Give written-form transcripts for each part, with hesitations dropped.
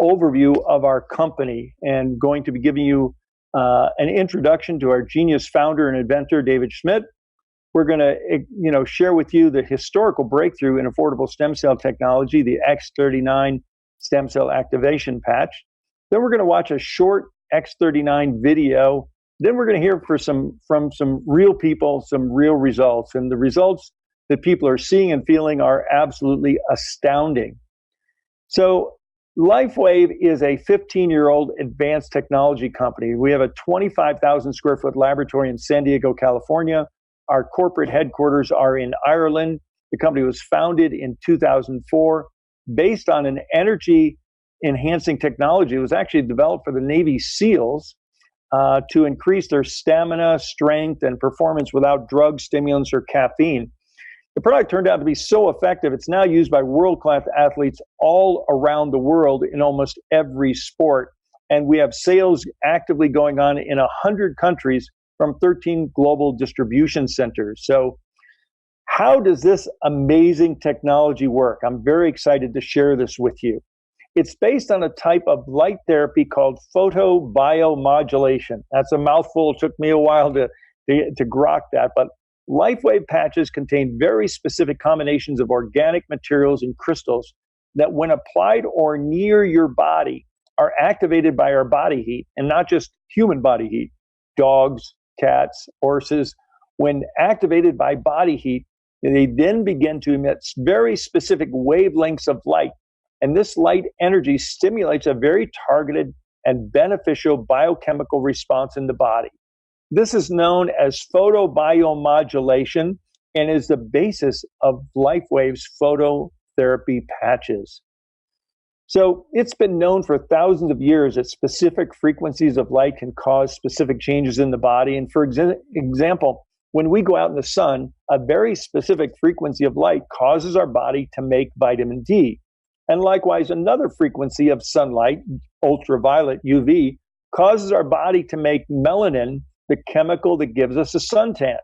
overview of our company and going to be giving you an introduction to our genius founder and inventor, David Schmidt. We're going to, share with you the historical breakthrough in affordable stem cell technology, the X39 stem cell activation patch. Then we're going to watch a short X39 video. Then we're going to hear from some real people, some real results. And the results that people are seeing and feeling are absolutely astounding. So LifeWave is a 15-year-old advanced technology company. We have a 25,000 square foot laboratory in San Diego, California. Our corporate headquarters are in Ireland. The company was founded in 2004 based on an energy enhancing technology. It was actually developed for the Navy SEALs to increase their stamina, strength, and performance without drugs, stimulants, or caffeine. The product turned out to be so effective, it's now used by world-class athletes all around the world in almost every sport. And we have sales actively going on in 100 countries from 13 global distribution centers. So how does this amazing technology work? I'm very excited to share this with you. It's based on a type of light therapy called photobiomodulation. That's a mouthful. It took me a while to grok that, but LifeWave patches contain very specific combinations of organic materials and crystals that, when applied or near your body, are activated by our body heat, and not just human body heat. Dogs, cats, horses, when activated by body heat, they then begin to emit very specific wavelengths of light. And this light energy stimulates a very targeted and beneficial biochemical response in the body. This is known as photobiomodulation and is the basis of LifeWave's phototherapy patches. So it's been known for thousands of years that specific frequencies of light can cause specific changes in the body. And for example, when we go out in the sun, a very specific frequency of light causes our body to make vitamin D. And likewise, another frequency of sunlight, ultraviolet UV, causes our body to make melanin, the chemical that gives us a suntan.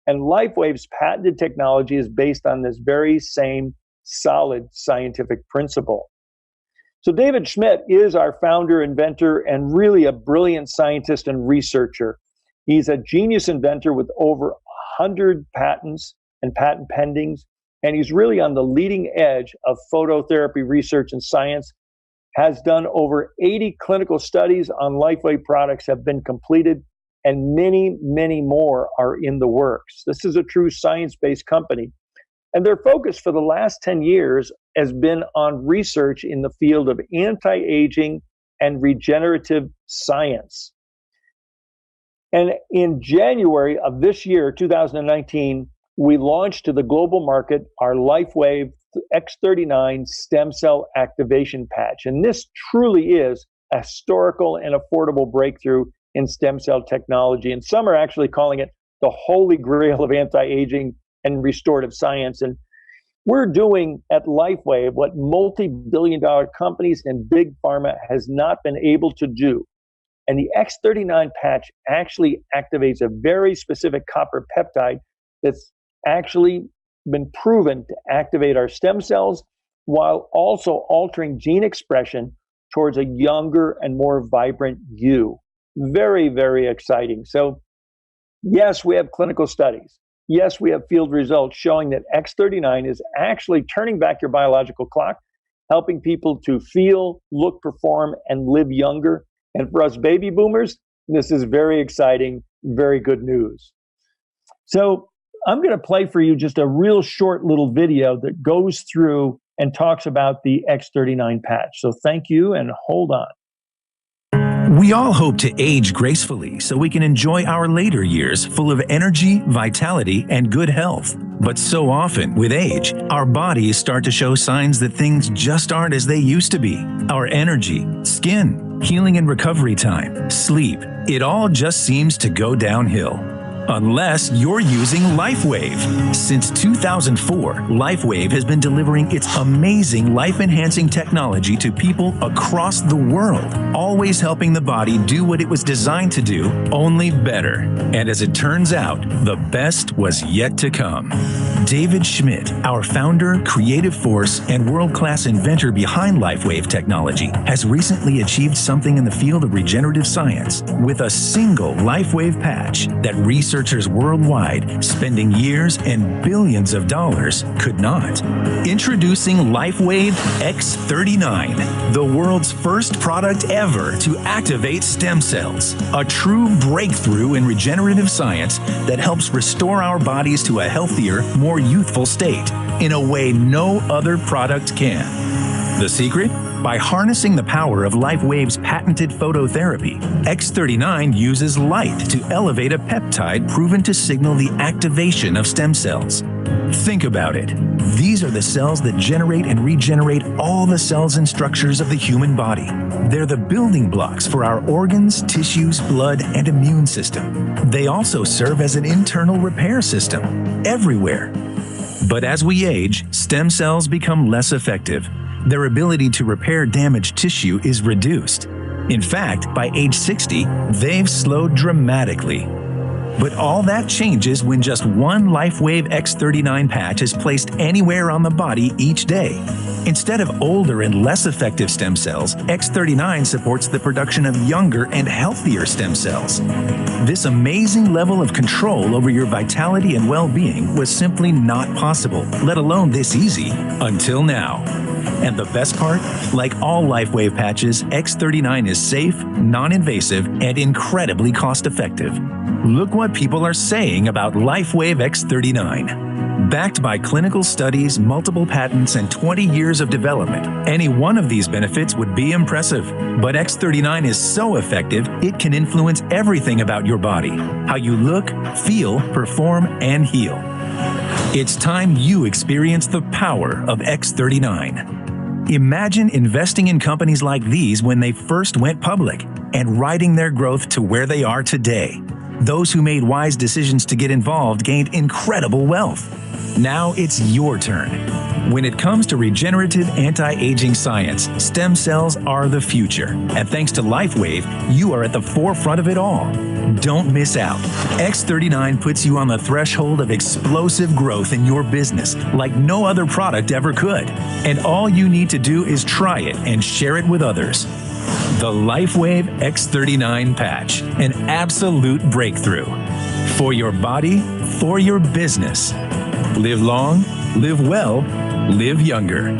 And LifeWave's patented technology is based on this very same solid scientific principle. So David Schmidt is our founder, inventor, and really a brilliant scientist and researcher. He's a genius inventor with over 100 patents and patent pendings, and he's really on the leading edge of phototherapy research and science, has done over 80 clinical studies on LifeWave products have been completed, and many, many more are in the works. This is a true science-based company. And their focus for the last 10 years has been on research in the field of anti-aging and regenerative science. And in January of this year, 2019, we launched to the global market our LifeWave X39 stem cell activation patch. And this truly is a historical and affordable breakthrough in stem cell technology. And some are actually calling it the holy grail of anti-aging and restorative science. And we're doing at LifeWave what multi-billion-dollar companies and big pharma has not been able to do. And the X39 patch actually activates a very specific copper peptide that's actually been proven to activate our stem cells while also altering gene expression towards a younger and more vibrant you. Very, very exciting. So yes, we have clinical studies. Yes, we have field results showing that X39 is actually turning back your biological clock, helping people to feel, look, perform, and live younger. And for us baby boomers, this is very exciting, very good news. So I'm going to play for you just a real short little video that goes through and talks about the X39 patch. So thank you, and hold on. We all hope to age gracefully so we can enjoy our later years full of energy, vitality, and good health. But so often, with age, our bodies start to show signs that things just aren't as they used to be. Our energy, skin, healing and recovery time, sleep, it all just seems to go downhill. Unless you're using LifeWave. Since 2004, LifeWave has been delivering its amazing life-enhancing technology to people across the world, always helping the body do what it was designed to do, only better. And as it turns out, the best was yet to come. David Schmidt, our founder, creative force, and world-class inventor behind LifeWave technology, has recently achieved something in the field of regenerative science with a single LifeWave patch that researchers worldwide, spending years and billions of dollars, could not. Introducing LifeWave X39, the world's first product ever to activate stem cells, a true breakthrough in regenerative science that helps restore our bodies to a healthier, more youthful state in a way no other product can. The secret? By harnessing the power of LifeWave's patented phototherapy, X39 uses light to elevate a peptide proven to signal the activation of stem cells. Think about it. These are the cells that generate and regenerate all the cells and structures of the human body. They're the building blocks for our organs, tissues, blood, and immune system. They also serve as an internal repair system everywhere. But as we age, stem cells become less effective. Their ability to repair damaged tissue is reduced. In fact, by age 60, they've slowed dramatically. But all that changes when just one LifeWave X39 patch is placed anywhere on the body each day. Instead of older and less effective stem cells, X39 supports the production of younger and healthier stem cells. This amazing level of control over your vitality and well-being was simply not possible, let alone this easy, until now. And the best part? Like all LifeWave patches, X39 is safe, non-invasive, and incredibly cost-effective. Look what people are saying about LifeWave X39. Backed by clinical studies, multiple patents, and 20 years of development, any one of these benefits would be impressive. But X39 is so effective, it can influence everything about your body: how you look, feel, perform, and heal. It's time you experience the power of X39. Imagine investing in companies like these when they first went public and riding their growth to where they are today. Those who made wise decisions to get involved gained incredible wealth. Now it's your turn. When it comes to regenerative anti-aging science, stem cells are the future. And thanks to LifeWave, you are at the forefront of it all. Don't miss out. X39 puts you on the threshold of explosive growth in your business like no other product ever could. And all you need to do is try it and share it with others. The LifeWave X39 patch, an absolute breakthrough. For your body, for your business. Live long, live well, live younger.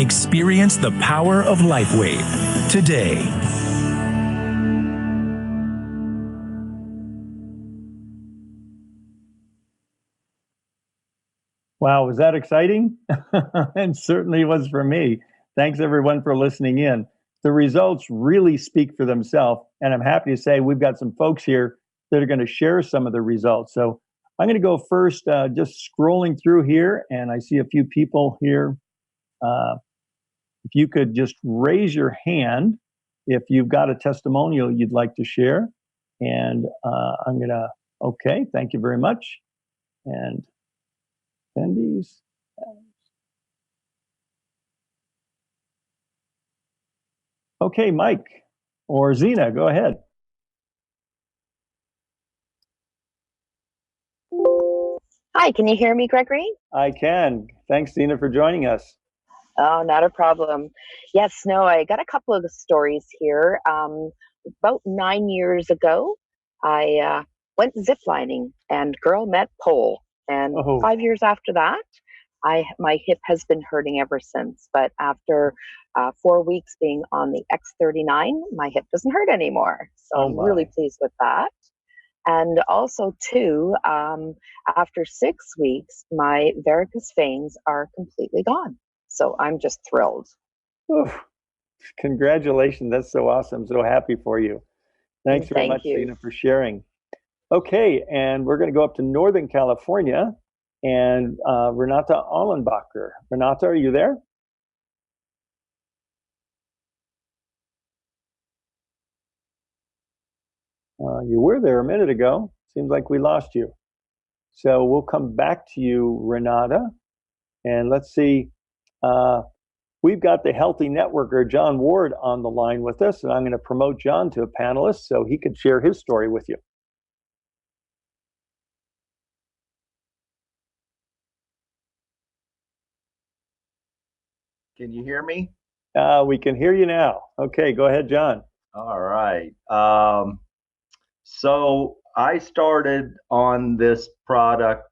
Experience the power of LifeWave today. Wow, was that exciting? It certainly was for me. Thanks everyone for listening in. The results really speak for themselves, and I'm happy to say we've got some folks here that are going to share some of the results. So I'm going to go first, just scrolling through here, and I see a few people here. If you could just raise your hand if you've got a testimonial you'd like to share. And I'm going to, okay, thank you very much. And attendees. Okay, Mike or Zena, go ahead. Hi, can you hear me, Gregory? I can. Thanks, Zena, for joining us. Oh, not a problem. Yes, no, I got a couple of the stories here. About 9 years ago, I went ziplining and girl met pole. And 5 years after that, my hip has been hurting ever since. But after 4 weeks being on the X39, my hip doesn't hurt anymore. So I'm really pleased with that. And also, too, after 6 weeks, my varicose veins are completely gone. So I'm just thrilled. Oof. Congratulations. That's so awesome. So happy for you. Thanks very much, Zena, for sharing. Okay, and we're going to go up to Northern California and Renata Allenbacher. Renata, are you there? You were there a minute ago. Seems like we lost you. So we'll come back to you, Renata. And let's see. We've got the Healthy Networker, John Ward, on the line with us. And I'm going to promote John to a panelist so he could share his story with you. Can you hear me? We can hear you now. Okay, go ahead, John. All right. So I started on this product,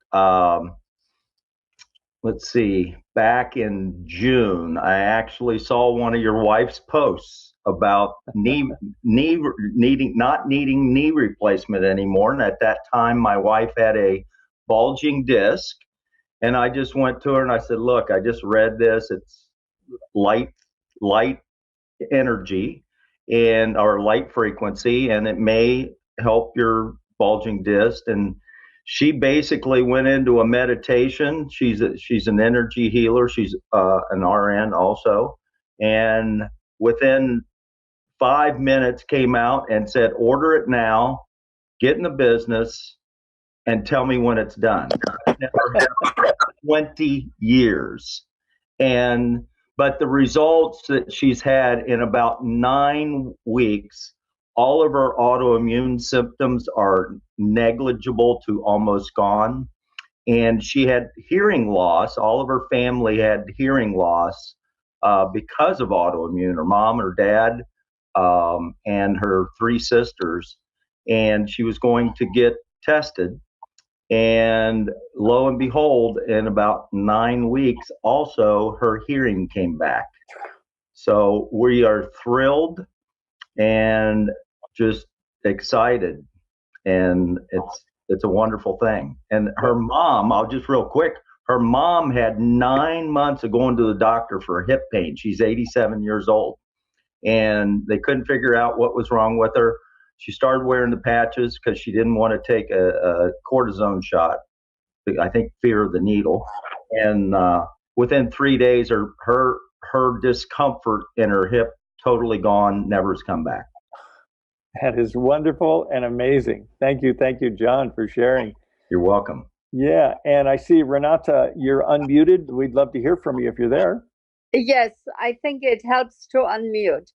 let's see, back in June. I actually saw one of your wife's posts about knee not needing knee replacement anymore. And at that time, my wife had a bulging disc. And I just went to her and I said, look, I just read this. It's light energy and or light frequency, and it may help your bulging disc. And she basically went into a meditation. She's an energy healer. She's an RN also, and within 5 minutes came out and said, order it now, get in the business, and tell me when it's done. I've never had 20 years. And but the results that she's had in about 9 weeks, all of her autoimmune symptoms are negligible to almost gone. And she had hearing loss. All of her family had hearing loss because of autoimmune. Her mom, her dad, and her three sisters. And she was going to get tested, and lo and behold, in about 9 weeks, also her hearing came back. So we are thrilled and just excited, and it's a wonderful thing. And her mom, I'll just real quick, her mom had 9 months of going to the doctor for hip pain. She's 87 years old, and they couldn't figure out what was wrong with her. She started wearing the patches because she didn't want to take a cortisone shot. I think fear of the needle. And within 3 days, her discomfort in her hip totally gone, never has come back. That is wonderful and amazing. Thank you, John, for sharing. You're welcome. Yeah, and I see Renata, you're unmuted. We'd love to hear from you if you're there. Yes, I think it helps to unmute.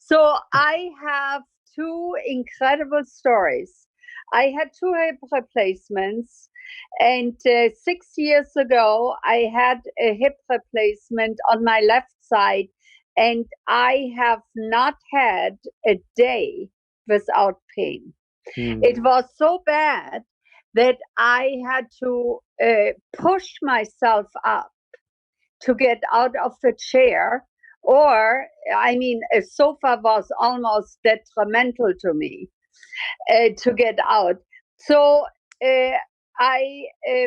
So I have two incredible stories. I had two hip replacements, and 6 years ago, I had a hip replacement on my left side, and I have not had a day without pain. It was so bad that I had to push myself up to get out of the chair, or I mean, a sofa was almost detrimental to me to get out. So I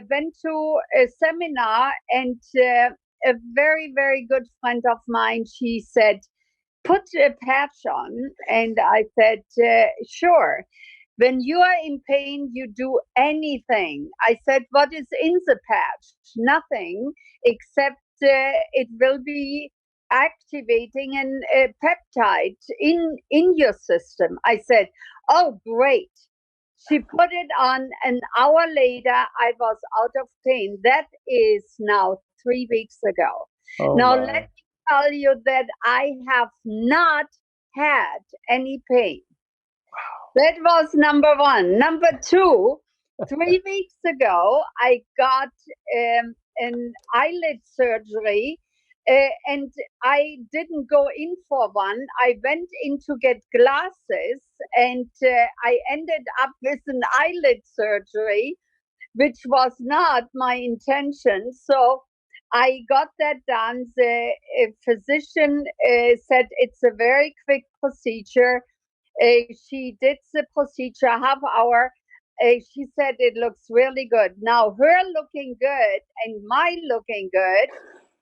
went to a seminar, and a very, very good friend of mine, she said, put a patch on. And I said, sure. When you are in pain, you do anything. I said, what is in the patch? Nothing, except it will be activating a peptide in your system. I said, oh, great. She put it on. An hour later, I was out of pain. That is now 3 weeks ago. Oh, now, my. let me tell you that I have not had any pain. That was number one. Number two, 3 weeks ago, I got an eyelid surgery, and I didn't go in for one. I went in to get glasses, and I ended up with an eyelid surgery, which was not my intention. So I got that done. The physician said it's a very quick procedure. She did the procedure half hour. She said it looks really good. Now, her looking good and my looking good,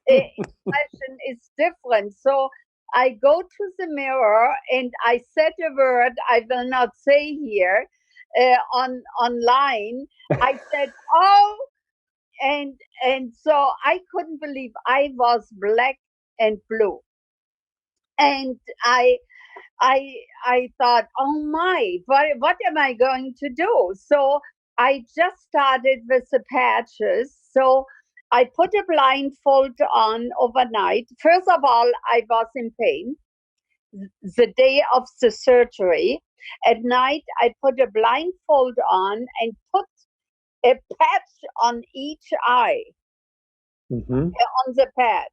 impression is different. So I go to the mirror and I said a word I will not say here online. I said, oh, and so I couldn't believe I was black and blue. And I thought, oh my, what am I going to do? So I just started with the patches. So I put a blindfold on overnight. First of all, I was in pain the day of the surgery. At night, I put a blindfold on and put a patch on each eye, on the patch.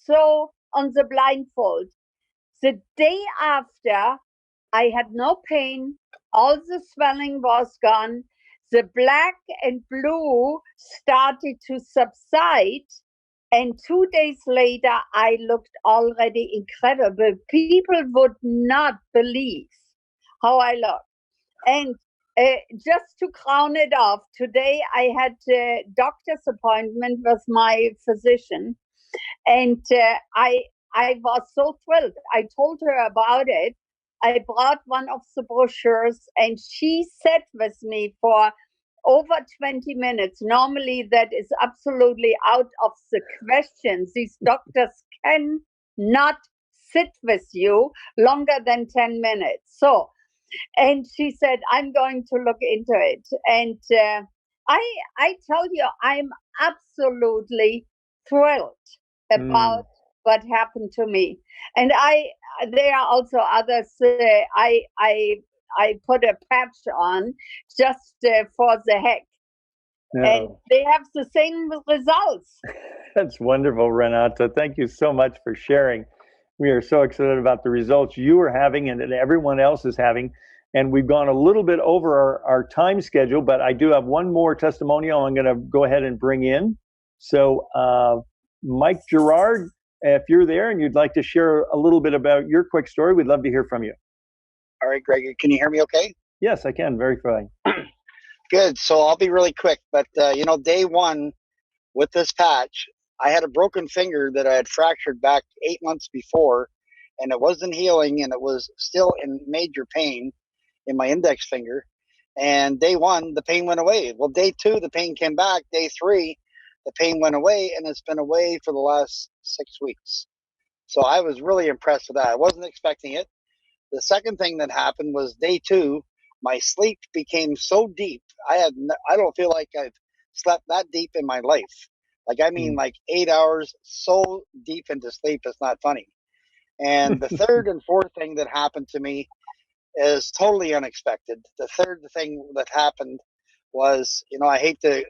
so on the blindfold. The day after, I had no pain. All the swelling was gone. The black and blue started to subside. And 2 days later, I looked already incredible. People would not believe how I looked. And just to crown it off, today I had a doctor's appointment with my physician. And I was so thrilled. I told her about it. I brought one of the brochures, and she sat with me for over 20 minutes. Normally, that is absolutely out of the question. These doctors cannot sit with you longer than 10 minutes. So, and she said, I'm going to look into it. And I tell you, I'm absolutely thrilled about what happened to me. And there are also others. I put a patch on just for the heck. No. And they have the same results. That's wonderful, Renata. Thank you so much for sharing. We are so excited about the results you are having and that everyone else is having. And we've gone a little bit over our time schedule, but I do have one more testimonial I'm going to go ahead and bring in. So, Mike Gerard, if you're there and you'd like to share a little bit about your quick story, we'd love to hear from you. All right, Greg, can you hear me okay? Yes, I can. Very fine. Good. So I'll be really quick. But, day one with this patch, I had a broken finger that I had fractured back 8 months before, and it wasn't healing, and it was still in major pain in my index finger. And day one, the pain went away. Well, day two, the pain came back. Day three, the pain went away, and it's been away for the last 6 weeks. So I was really impressed with that. I wasn't expecting it. The second thing that happened was day two, my sleep became so deep. I don't feel like I've slept that deep in my life. Like, I mean, like 8 hours so deep into sleep, it's not funny. And the third and fourth thing that happened to me is totally unexpected. The third thing that happened was, I hate to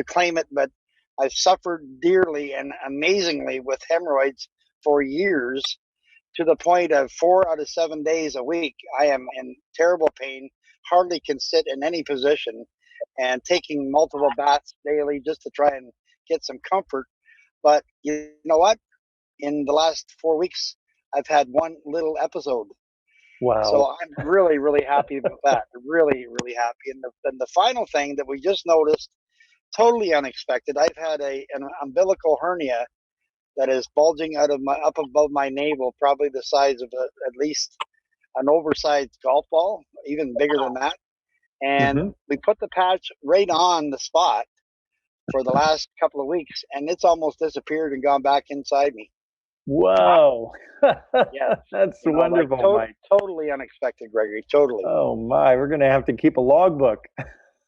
claim it, but I've suffered dearly and amazingly with hemorrhoids for years, to the point of 4 out of 7 days a week, I am in terrible pain, hardly can sit in any position, and taking multiple baths daily just to try and get some comfort. But you know what? In the last 4 weeks, I've had one little episode. Wow. So I'm really, really happy about that. Really, really happy. And the final thing that we just noticed, totally unexpected, I've had an umbilical hernia that is bulging up above my navel, probably the size of at least an oversized golf ball, even bigger than that. And we put the patch right on the spot for the last couple of weeks, and it's almost disappeared and gone back inside me. Wow. Yeah, that's wonderful, Mike. Totally unexpected, Gregory. Totally. Oh my, we're going to have to keep a logbook.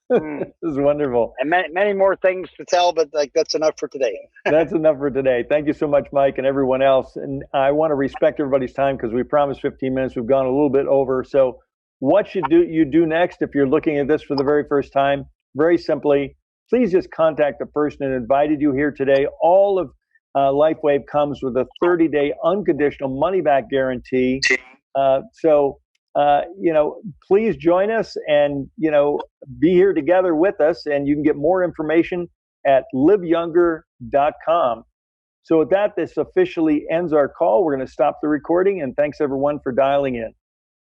This is wonderful. And many more things to tell, but that's enough for today. That's enough for today. Thank you so much, Mike, and everyone else. And I want to respect everybody's time because we promised 15 minutes. We've gone a little bit over. So what should you do next if you're looking at this for the very first time? Very simply, please just contact the person that invited you here today. All of LifeWave comes with a 30-day unconditional money-back guarantee. Please join us and, be here together with us. And you can get more information at liveyounger.com. So with that, this officially ends our call. We're going to stop the recording. And thanks, everyone, for dialing in.